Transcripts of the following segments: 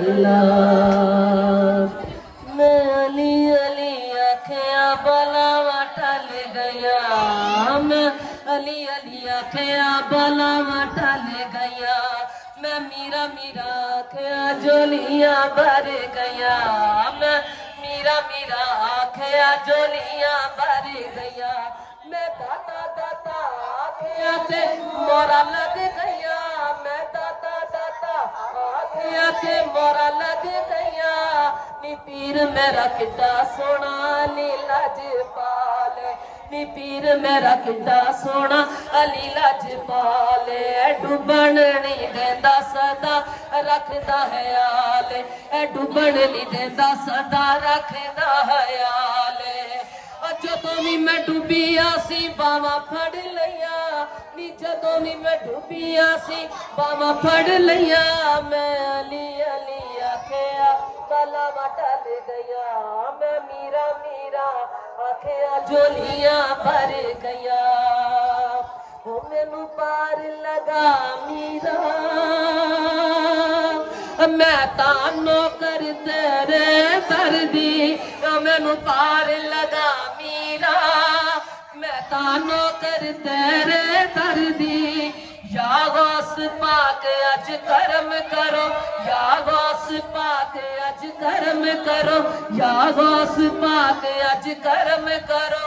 अल्लाह। मैं अली अली आखिया बलावा टल गया, मैं अली अली आखिया बलावा टल गया, मैं मीरा मीरा आखिया जोलियां भर गया, मैं मीरा मीरा आखिया जोलियां भर गया, मैं दाता दाता आखिया ते मोरा लग गया, मैं दाता दाता आखिया ते मोरा लग गया, नी पीर मेरा किड्डा सोना नी लजपाल, नी पीर मेरा किड्डा सोना अली लजपाल, डुबन नहीं देंदा सदा रखदा ख्याल, डुबन नहीं देंदा सदा रखदा ख्याल। जदों भी मैं डुबिया सी बावां फड़ लिया, नी जदों भी मैं डुबिया सी बावां फड़ लिया, मैं अली अली आखिया बलावा टल गया, मैं मीरा मीरा आखिया जोलियां भर गया, ओ मैनू पार लगा मीरा, मैं तानो कर तेरे दर्दी, मैनू पार लगा मीरा, मैं तानो कर तेरे दर्दी, या गौस पाक अज करम करो, या गौस पाक अज करम करो, या गौस पाक अज करम करो,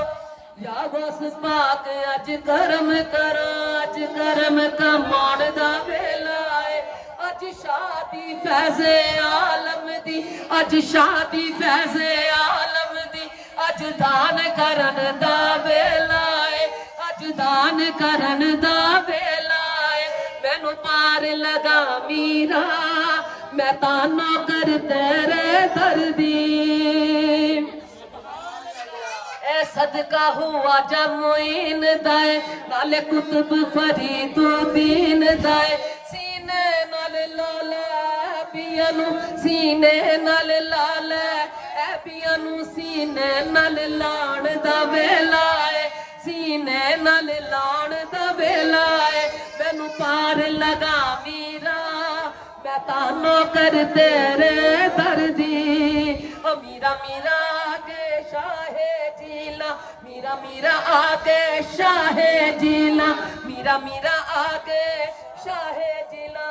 या गौस पाक अज करम करो, अज करम कमाण दा वेला है, अज शादी फैज़े आलम दी, अज शादी फैज़े आलम दी, अज दान करन दा वेला है, अज दान करन दा वेला है, मैनू पार लगा मीरा, मैं तानो कर तेरे दर्दी, सदका हुआ जमुइन दाए, नाले कुतुब फरीदुद्दीन दाए, सीने नाल लाले पियानू, सीने नाल लाले पियानू, सीने नाल लाण दा वेला है, सीने नाल लाण दा वेला है, मैनू पार लगा मीरा, मैं तानो कर तेरे दर्दी, ओ मीरा मीरा आगे शाहे जीला, मीरा मीरा आगे शाहे जीला, मीरा मीरा आगे शाहे जिला,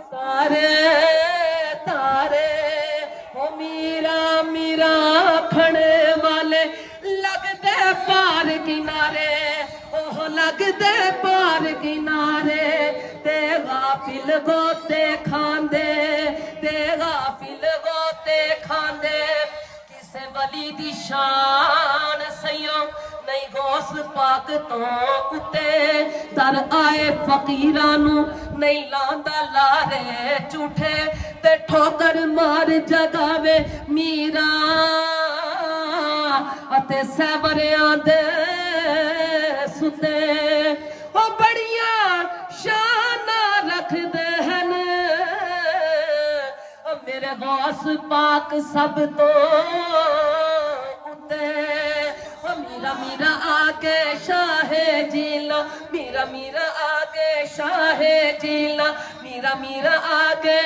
तारे तारे हो मीरा मीरा आखने वाले लगदे पार किनारे, ओह लगदे पार किनारे, ते गाफिल गोते खांदे, ते गाफिल गोते खांदे, किसे वली दी शान सयो नहीं गौस पाक तो कुत्ते, दर आए फकीरां नू नहीं लांदा लारे झूठे, ते ठोकर मार जगावे मीरा, अते सैवरियां दे सुते, ओ बड़ियां शाना रखदे हन मेरे गौस पाक सब तो उत्ते, मीरा मीरा आगे शाहे जीला, मीरा मीरा आगे शाहे जीला, मीरा मीरा आगे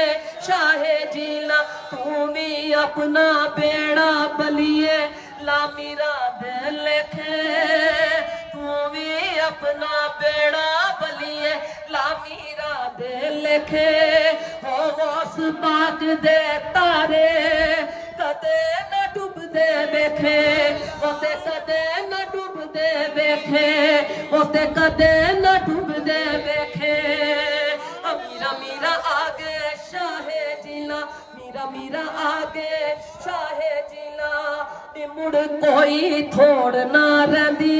शाहे जीला, तू भी अपना बेड़ा बलिए ला मीरा दे लेखे, तू भी अपना बेड़ा बलिए ला मीरा दे लेखे, हो गौस पाक दे तारे कदे न डुबदे वेखे, ओते कदे न डुबदे वेखे, ओते कदे न डुबदे वेखे, मीरा मीरा आगे शाहे जिला, मीरा मीरा आगे शाहे जिला, मुड़ कोई थोड़ ना रही,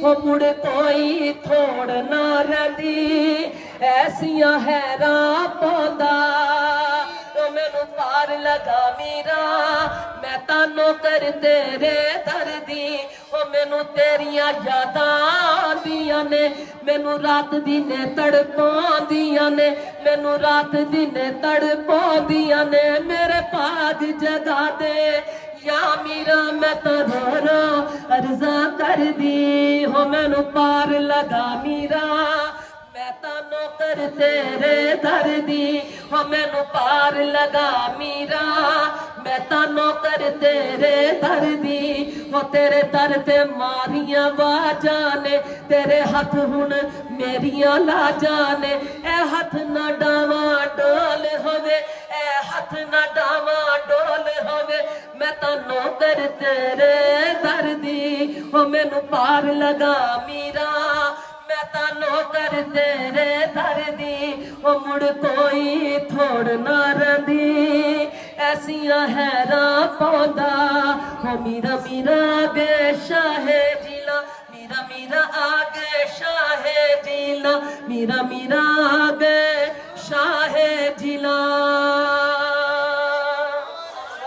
ओ मुड़ कोई थोड़ ना रही, ऐसियां हैरां पौंदा, मैनू पार लगा मीरा, मैं तानो कर तेरे दर्दी, ओ मैनू तेरियां यादां आंदियां ने, मैनू रात दिने तड़पांदियां ने, मैनू रात दिने तड़पांदियां ने, मेरे पाग जगा दे या मीरा, मैं तो रो अर्जा कर दी, हो मैनू पार लगा मीरा, मैं तानो नौकर तेरे दर दी हो मैनू पार लगा मीरा मैं तां नौकर तेरे दर दी हो तेरे दर ते मारियां वाजां ने तेरे हथ हुण मेरियां लाजां ने ए हथ ना डावा डोल होवे ए हथ ना डावा डोल होवे मैं तां नौकर तेरे दर दी हो मैनू पार लगा मीरा मैं तां नौकर तेरे दर दी ओ मुड़ कोई थोड़ ना रंदी ऐसियां हैरां पौंदा हो मीरा मीरा आगे शाहे जिला मीरा मीरा आगे शाहे जिला मीरा मीरा आगे शाहे जिला।